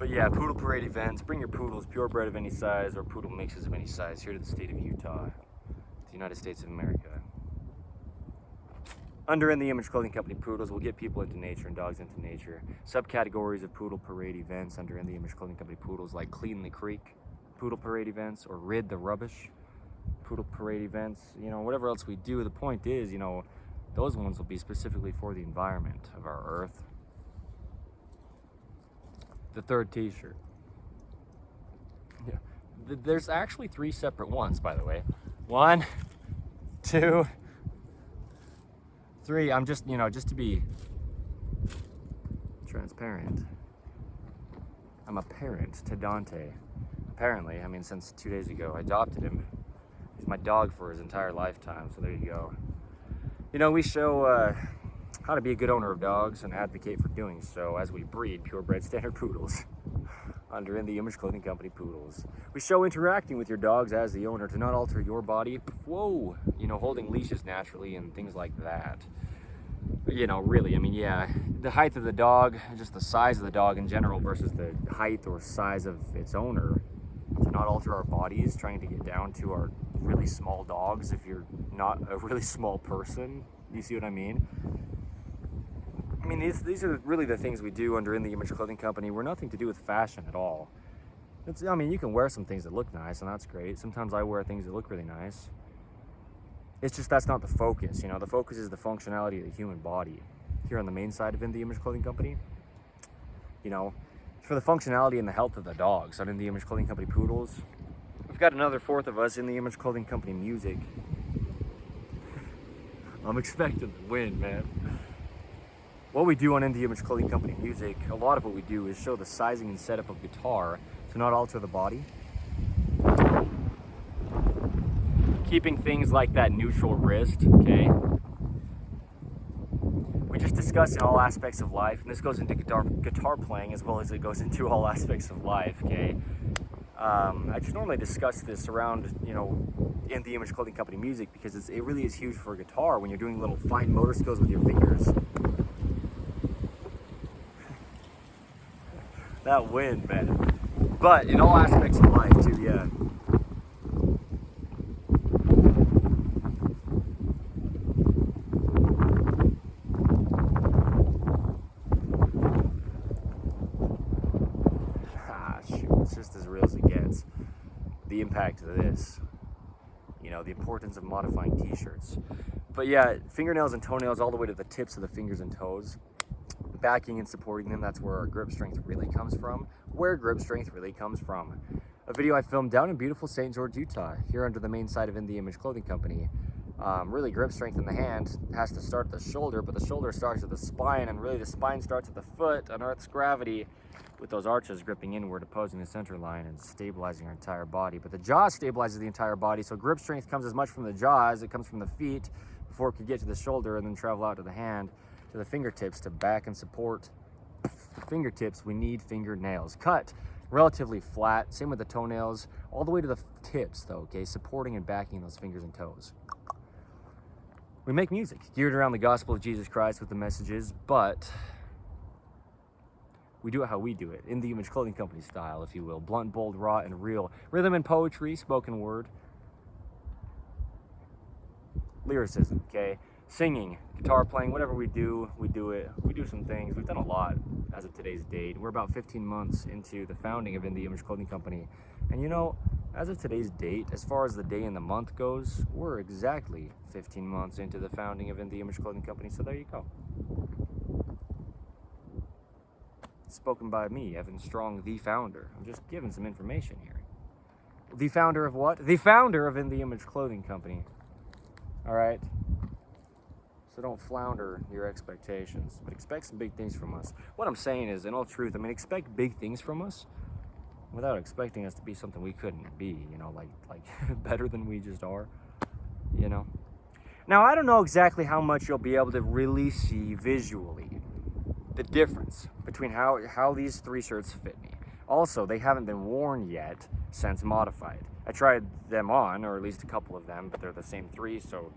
Speaker 1: But yeah, poodle parade events. Bring your poodles, purebred of any size or poodle mixes of any size, here to the state of Utah, the United States of America. Under In the Image Clothing Company poodles will get people into nature and dogs into nature. Subcategories of poodle parade events under In the Image Clothing Company poodles, like Clean the Creek poodle parade events, or Rid the Rubbish poodle parade events. You know, whatever else we do, the point is, you know, those ones will be specifically for the environment of our earth. The third t-shirt. Yeah. There's actually 3 separate ones, by the way. 1, 2, 3. I'm just, you know, just to be transparent, I'm a parent to Dante. Apparently, I mean, since 2 days ago, I adopted him. He's my dog for his entire lifetime, so there you go. You know, we show how to be a good owner of dogs and advocate for doing so as we breed purebred standard poodles under In the Image Clothing Company poodles. We show interacting with your dogs as the owner to not alter your body. Whoa, you know, holding leashes naturally and things like that. You know, really, I mean, yeah, the height of the dog, just the size of the dog in general versus the height or size of its owner. To not alter our bodies, trying to get down to our really small dogs if you're not a really small person. You see what I mean? I mean, these are really the things we do under In the Image Clothing Company. We're nothing to do with fashion at all. I mean, you can wear some things that look nice, and that's great. Sometimes I wear things that look really nice. It's just that's not the focus, you know. The focus is the functionality of the human body. Here on the main side of In the Image Clothing Company, you know, for the functionality and the health of the dogs on In the Image Clothing Company poodles. We've got another 4th of us In the Image Clothing Company music. I'm expecting the win, man. What we do on In the Image Clothing Company music, a lot of what we do is show the sizing and setup of guitar to not alter the body. Keeping things like that neutral wrist, okay? We just discuss in all aspects of life, and this goes into guitar playing as well as it goes into all aspects of life, okay? I just normally discuss this around, you know, In the Image Clothing Company music because it really is huge for a guitar when you're doing little fine motor skills with your fingers. That wind, man. But in all aspects of life too, yeah. It's just as real as it gets. The impact of this, you know, the importance of modifying t-shirts. But yeah, fingernails and toenails all the way to the tips of the fingers and toes. Backing and supporting them, that's where our grip strength really comes from. Where grip strength really comes from. A video I filmed down in beautiful St. George, Utah, here under the main side of In the Image Clothing Company. Really, grip strength in the hand has to start at the shoulder, but the shoulder starts at the spine, and really the spine starts at the foot on Earth's gravity, with those arches gripping inward, opposing the center line and stabilizing our entire body. But the jaw stabilizes the entire body, so grip strength comes as much from the jaw as it comes from the feet before it could get to the shoulder and then travel out to the hand, to the fingertips to back and support the fingertips. We need fingernails. Cut relatively flat, same with the toenails, all the way to the tips though, okay, supporting and backing those fingers and toes. We make music geared around the gospel of Jesus Christ with the messages, but we do it how we do it, In the Image Clothing Company style, if you will. Blunt, bold, raw, and real. Rhythm and poetry, spoken word. Lyricism, okay? Singing, guitar playing, whatever we do it. We do some things. We've done a lot as of today's date. We're about 15 months into the founding of In the Image Clothing Company. And you know, as of today's date, as far as the day and the month goes, we're exactly 15 months into the founding of In the Image Clothing Company, so there you go. Spoken by me, Evan Strong, the founder. I'm just giving some information here. The founder of what? The founder of In the Image Clothing Company. All right? So don't flounder your expectations, but expect some big things from us. What I'm saying is, in all truth, I mean, expect big things from us without expecting us to be something we couldn't be, you know, like better than we just are, you know? Now, I don't know exactly how much you'll be able to really see visually the difference between how these 3 shirts fit me. Also, they haven't been worn yet since modified. I tried them on, or at least a couple of them, but they're the same 3, so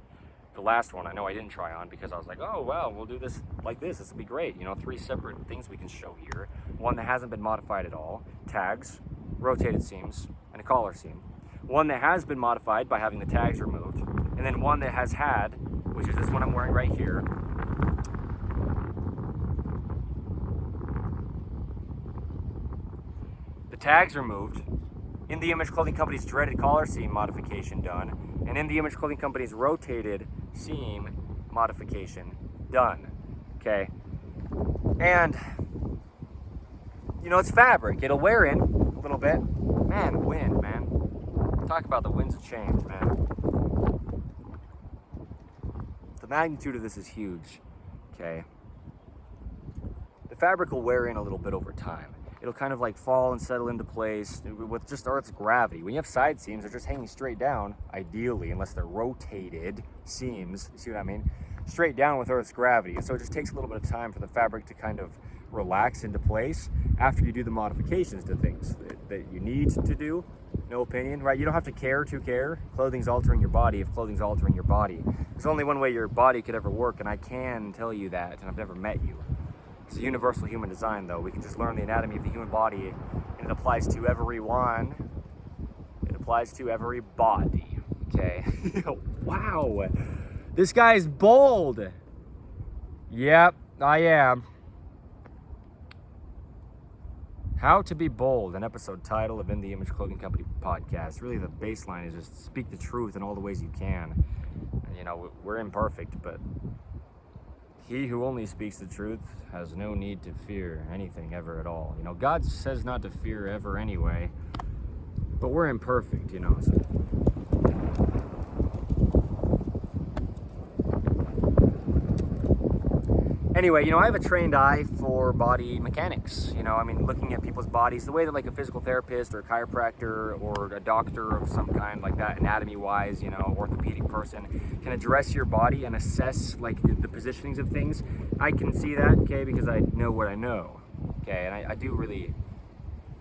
Speaker 1: the last one, I know I didn't try on because I was like, oh, well, we'll do this like this. This will be great. You know, 3 separate things we can show here. One that hasn't been modified at all, tags, rotated seams, and a collar seam. One that has been modified by having the tags removed. And then one that has had, which is this one I'm wearing right here. The tags removed. In the Image Clothing Company's dreaded collar seam modification done, and in the Image Clothing Company's rotated seam modification done. Okay, and you know, it's fabric. It'll wear in a little bit. Man, wind, man. Talk about the winds of change, man. The magnitude of this is huge. Okay, the fabric will wear in a little bit over time. It'll kind of like fall and settle into place with just Earth's gravity. When you have side seams, they're just hanging straight down, ideally, unless they're rotated seams, you see what I mean? Straight down with Earth's gravity. And so it just takes a little bit of time for the fabric to kind of relax into place after you do the modifications to things that you need to do. No opinion, right? You don't have to care to care. Clothing's altering your body if clothing's altering your body. There's only one way your body could ever work, and I can tell you that, and I've never met you. It's a universal human design, though. We can just learn the anatomy of the human body, and it applies to everyone. It applies to every body, okay? Wow, this guy's bold. Yep, I am. How to be bold, an episode title of In the Image Clothing Company podcast. Really, the baseline is just speak the truth in all the ways you can. You know, we're imperfect, but he who only speaks the truth has no need to fear anything ever at all. You know, God says not to fear ever anyway, but we're imperfect, you know. So. Anyway, you know, I have a trained eye for body mechanics. You know, I mean, looking at people's bodies, the way that like a physical therapist or a chiropractor or a doctor of some kind like that, anatomy-wise, you know, orthopedic person, can address your body and assess like the positionings of things. I can see that, okay, because I know what I know, okay, and I do really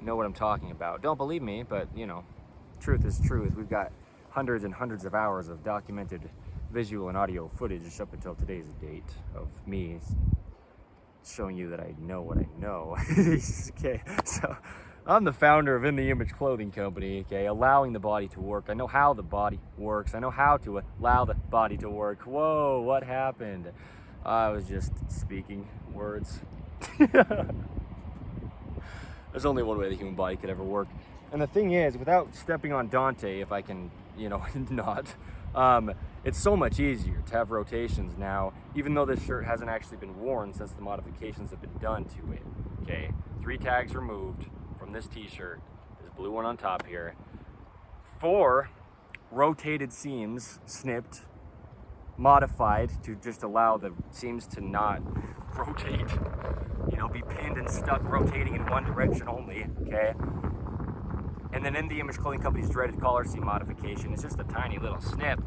Speaker 1: know what I'm talking about. Don't believe me, but, you know, truth is truth. We've got hundreds and hundreds of hours of documented visual and audio footage up until today's date of me showing you that I know what I know. Okay, so I'm the founder of In the Image Clothing Company, okay, allowing the body to work. I know how the body works. I know how to allow the body to work. Whoa, what happened? I was just speaking words. There's only one way the human body could ever work. And the thing is, without stepping on Dante, if I can, you know, not, it's so much easier to have rotations now, even though this shirt hasn't actually been worn since the modifications have been done to it. Okay, 3 tags removed from this t-shirt, this blue one on top here, 4 rotated seams snipped, modified to just allow the seams to not rotate, you know, be pinned and stuck rotating in one direction only, okay? And then In the Image Clothing Company's dreaded collar seam modification, it's just a tiny little snip.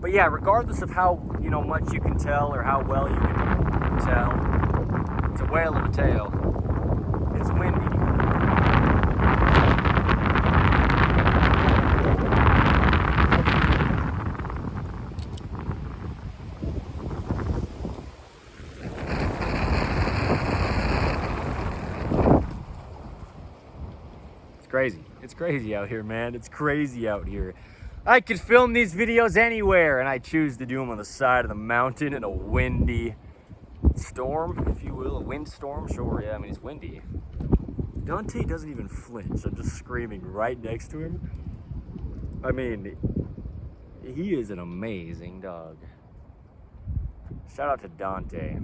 Speaker 1: But yeah, regardless of how, you know, much you can tell or how well you can tell, it's a whale of a tale. It's windy. It's crazy. It's crazy out here, man. It's crazy out here. I could film these videos anywhere, and I choose to do them on the side of the mountain in a windy storm, if you will. A windstorm, sure, yeah, I mean, it's windy. Dante doesn't even flinch. I'm just screaming right next to him. I mean, he is an amazing dog. Shout out to Dante.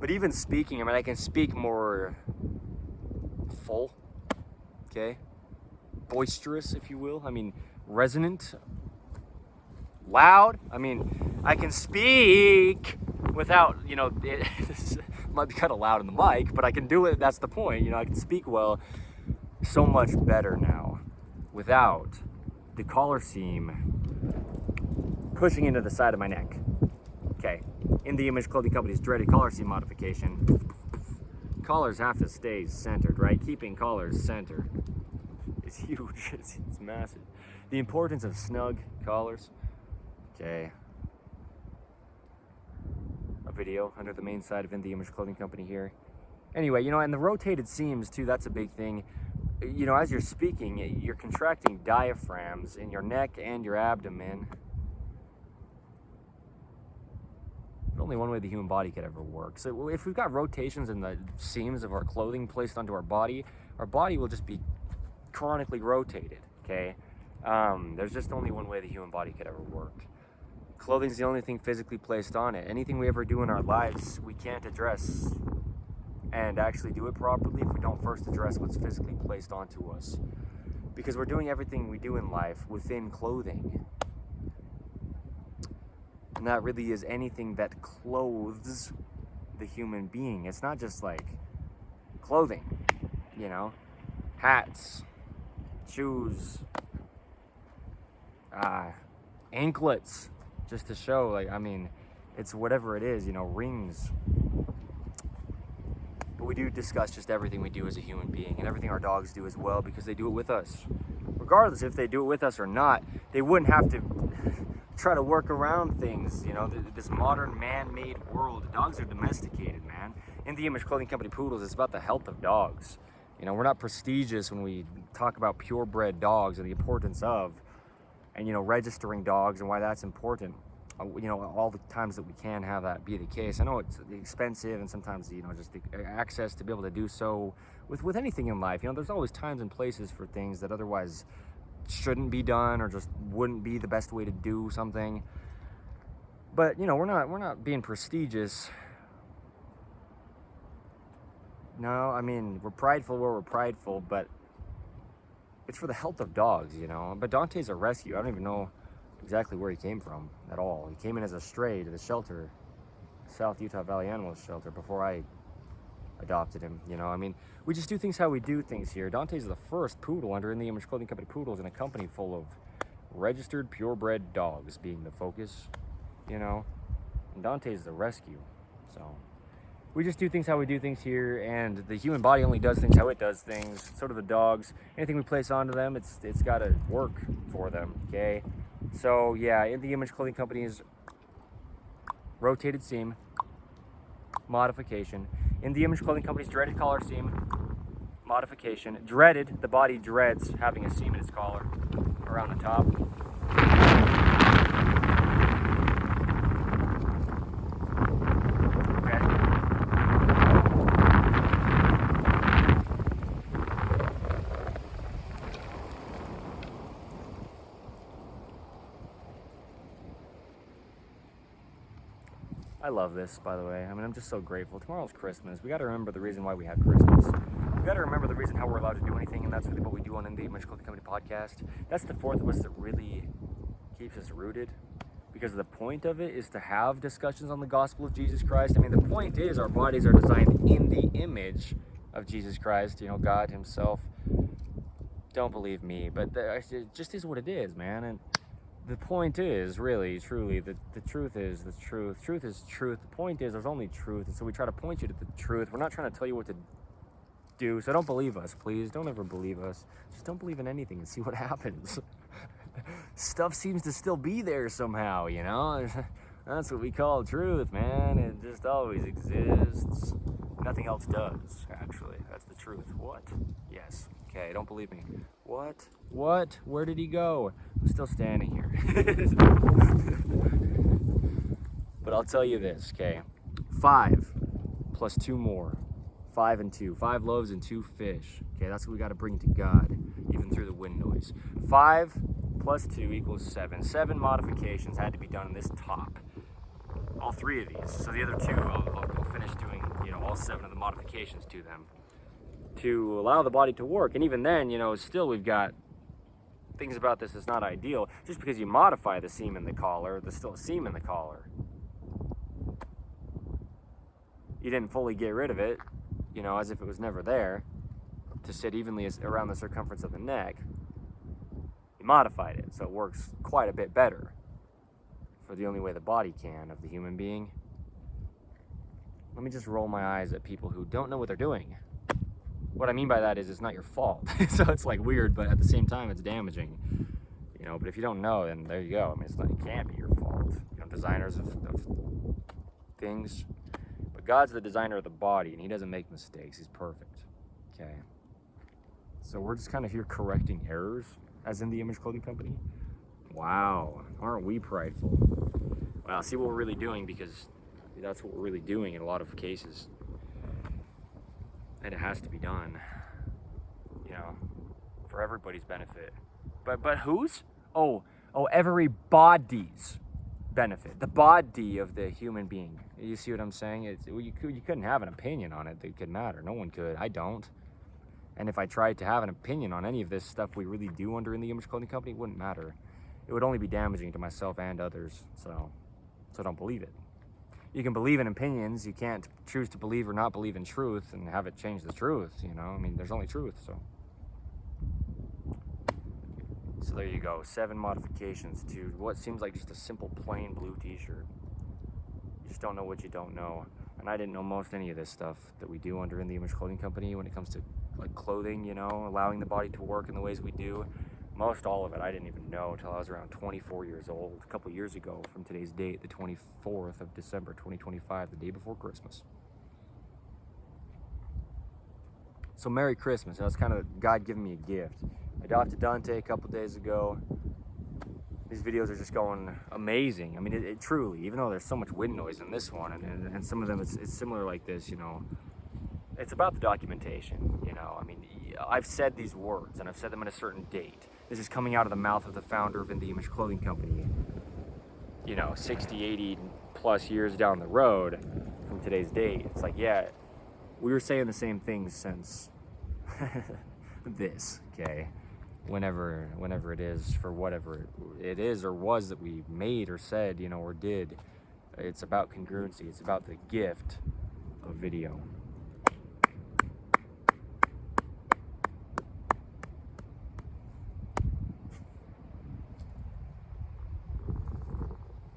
Speaker 1: But even speaking, I mean, I can speak more full, okay? Boisterous, if you will. I mean, resonant, loud. I mean, I can speak without, you know, it might be kind of loud in the mic, but I can do it. That's the point. You know, I can speak well, so much better now without the collar seam pushing into the side of my neck. Okay, In the Image Clothing Company's dreaded collar seam modification, collars have to stay centered, right? Keeping collars centered is huge. It's massive. The importance of snug collars. Okay. A video under the main side of In The Image Clothing Company here. Anyway, and the rotated seams too, that's a big thing. As you're speaking, you're contracting diaphragms in your neck and your abdomen. There's only one way the human body could ever work. So if we've got rotations in the seams of our clothing placed onto our body will just be chronically rotated, okay? There's just only one way the human body could ever work. Clothing's the only thing physically placed on it. Anything we ever do in our lives, we can't address and actually do it properly if we don't first address what's physically placed onto us. Because we're doing everything we do in life within clothing. And that really is anything that clothes the human being. It's not just like clothing, hats, shoes, anklets, just to show, it's whatever it is, rings. But we do discuss just everything we do as a human being and everything our dogs do as well, because they do it with us. Regardless if they do it with us or not, they wouldn't have to try to work around things, this modern man-made world. Dogs are domesticated, man. In The Image Clothing Company Poodles, it's about the health of dogs. We're not prestigious when we talk about purebred dogs and the importance of, and registering dogs and why that's important. All the times that we can have that be the case. I know it's expensive and sometimes, just the access to be able to do so with anything in life. There's always times and places for things that otherwise shouldn't be done or just wouldn't be the best way to do something. But, we're not being prestigious. No, we're prideful where we're prideful, but it's for the health of dogs, But Dante's a rescue. I don't even know exactly where he came from at all. He came in as a stray to the shelter, South Utah Valley Animal Shelter, before I adopted him. We just do things how we do things here. Dante's the first poodle under In The Image Clothing Company Poodles in a company full of registered purebred dogs being the focus, and Dante's the rescue. So we just do things how we do things here, and the human body only does things how it does things. So do the dogs. Anything we place onto them, it's got to work for them, okay? So yeah, In The Image Clothing Company's rotated seam modification. In The Image Clothing Company's dreaded collar seam modification. Dreaded, the body dreads having a seam in its collar around the top. I love this, by the way. I'm just so grateful. Tomorrow's Christmas. We got to remember the reason why we had Christmas. We got to remember the reason how we're allowed to do anything, and that's really what we do on In The Image Clothing Company podcast. That's the fourth of us that really keeps us rooted, because the point of it is to have discussions on the gospel of Jesus Christ. The point is our bodies are designed in the image of Jesus Christ, God himself. Don't believe me, but it just is what it is, man. And the point is, really, truly, the truth is the truth. Truth is truth. The point is there's only truth, and so we try to point you to the truth. We're not trying to tell you what to do, so don't believe us, please. Don't ever believe us. Just don't believe in anything and see what happens. Stuff seems to still be there somehow, That's what we call truth, man. It just always exists. Nothing else does, actually. That's the truth. What? Yes. Okay, don't believe me. What? Where did he go? I'm still standing here. But I'll tell you this, okay? 5 plus 2 more. 5 and 2. 5 loaves and 2 fish. Okay, that's what we got to bring to God, even through the wind noise. 5 plus 2 equals 7. 7 modifications had to be done in this top. All 3 of these. So the other 2, I'll finish doing, all 7 of the modifications to them, to allow the body to work. And even then, still we've got things about this that's not ideal. Just because you modify the seam in the collar, there's still a seam in the collar. You didn't fully get rid of it, as if it was never there, to sit evenly around the circumference of the neck. You modified it, so it works quite a bit better for the only way the body can of the human being. Let me just roll my eyes at people who don't know what they're doing. What I mean by that is it's not your fault. So it's weird, but at the same time it's damaging. You know, but if you don't know, then there you go. I mean, it can't be your fault. You know, designers of things. But God's the designer of the body, and he doesn't make mistakes. He's perfect. Okay. So we're just kind of here correcting errors, as in the Image Clothing Company. Wow, aren't we prideful? Well, see what we're really doing, because that's what we're really doing in a lot of cases. And it has to be done, you know, for everybody's benefit. But whose? Oh, everybody's benefit. The body of the human being. You see what I'm saying? You couldn't have an opinion on it that could matter. No one could. I don't. And if I tried to have an opinion on any of this stuff we really do under In the Image Clothing Company, it wouldn't matter. It would only be damaging to myself and others. So don't believe it. You can believe in opinions. You can't choose to believe or not believe in truth and have it change the truth, you know? I mean, there's only truth, so there you go. 7 modifications to what seems like just a simple plain blue t-shirt. You just don't know what you don't know. And I didn't know most any of this stuff that we do under In the Image Clothing Company when it comes to like clothing, you know, allowing the body to work in the ways we do. Most all of it I didn't even know until I was around 24 years old, a couple years ago from today's date, the 24th of December 2025, the day before Christmas. So Merry Christmas. That's kind of God giving me a gift. I adopted Dante a couple days ago. These videos are just going amazing. I mean, it truly, even though there's so much wind noise in this one, and some of them it's similar like this, you know, it's about the documentation, you know. I mean, I've said these words, and I've said them at a certain date. This is coming out of the mouth of the founder of In the Image Clothing Company, you know, 60, 80 plus years down the road from today's date. It's like, yeah, we were saying the same things since this, okay? Whenever it is, for whatever it is or was that we made or said, you know, or did. It's about congruency. It's about the gift of video.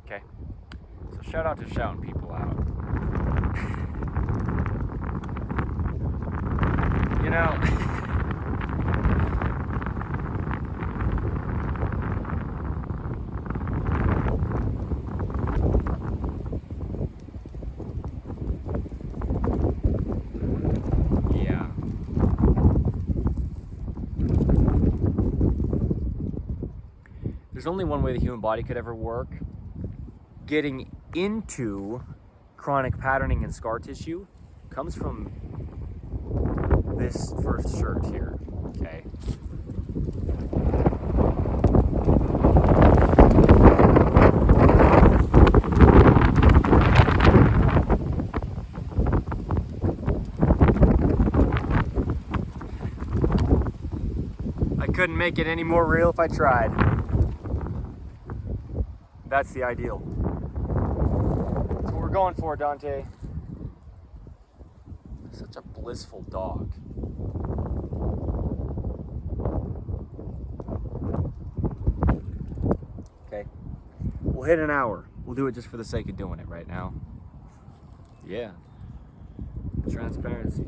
Speaker 1: Okay, so shout out to shouting people out. You know, yeah. There's only one way the human body could ever work. Getting into chronic patterning and scar tissue comes from this first shirt here, okay? I couldn't make it any more real if I tried. That's the ideal. That's what we're going for, Dante. Such a blissful dog. Okay, we'll hit an hour. We'll do it just for the sake of doing it right now. Yeah. Transparency.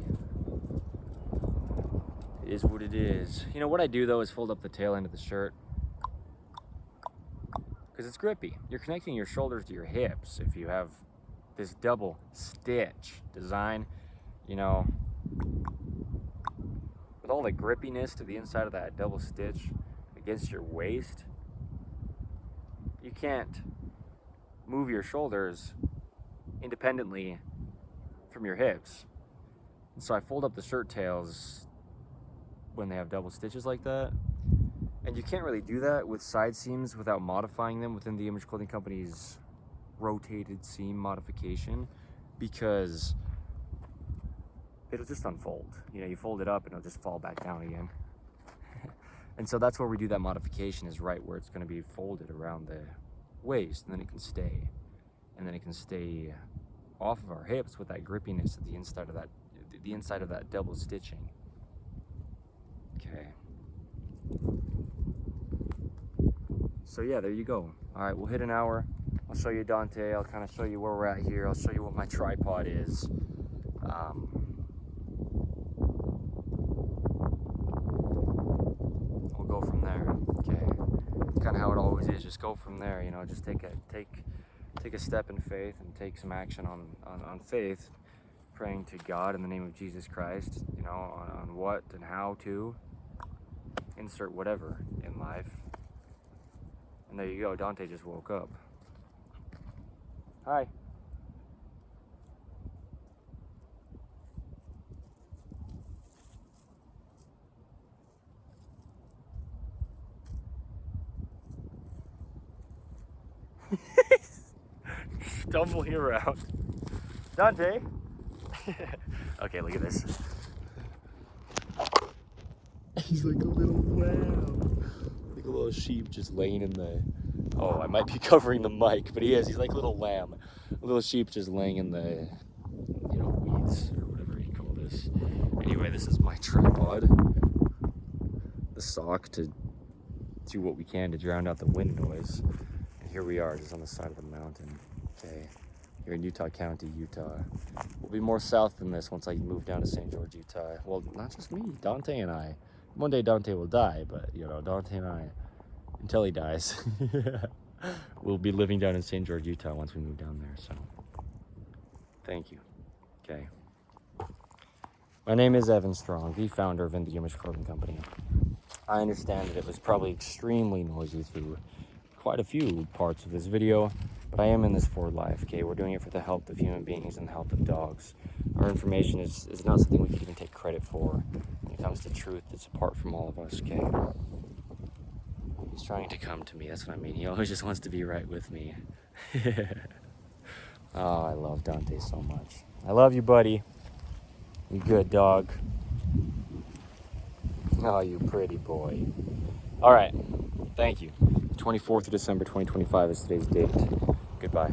Speaker 1: It is what it is. You know, what I do though is fold up the tail end of the shirt, because it's grippy. You're connecting your shoulders to your hips if you have this double stitch design, you know, with all the grippiness to the inside of that double stitch against your waist. You can't move your shoulders independently from your hips. And so I fold up the shirt tails when they have double stitches like that. And you can't really do that with side seams without modifying them within the Image Clothing Company's rotated seam modification, because it'll just unfold. You know, you fold it up and it'll just fall back down again. And so that's where we do that modification, is right where it's going to be folded around the waist, and then it can stay. And then it can stay off of our hips with that grippiness at the inside of that double stitching. Okay. So yeah, there you go. All right, we'll hit an hour. I'll show you Dante. I'll kind of show you where we're at here. I'll show you what my tripod is. We'll go from there. Okay. kind of how it always is. Just go from there, you know, just take a step in faith and take some action on faith, praying to God in the name of Jesus Christ, you know, on what and how to insert whatever in life. And there you go, Dante just woke up. Hi. Stumbling around. Dante! Okay, look at this. He's like a little lamb. Like a little sheep just laying in the... Oh, I might be covering the mic, but he is. He's like a little lamb. A little sheep just laying in the, you know, weeds or whatever you call this. Anyway, this is my tripod. The sock to do what we can to drown out the wind noise. And here we are, just on the side of the mountain. Okay, here in Utah County, Utah. We'll be more south than this once I move down to St. George, Utah. Well, not just me, Dante and I. One day Dante will die, but, you know, Dante and I, until he dies, we'll be living down in St. George, Utah once we move down there, so thank you. Okay. My name is Evan Strong, the founder of InTheImageClothingCompany. I understand that it was probably extremely noisy through quite a few parts of this video, but I am in this for life, okay? We're doing it for the health of human beings and the health of dogs. Our information is not something we can even take credit for when it comes to truth that's apart from all of us, okay? He's trying to come to me, that's what I mean. He always just wants to be right with me. Oh, I love Dante so much. I love you, buddy. You good dog. Oh, you pretty boy. All right, thank you. 24th of December, 2025 is today's date. Goodbye.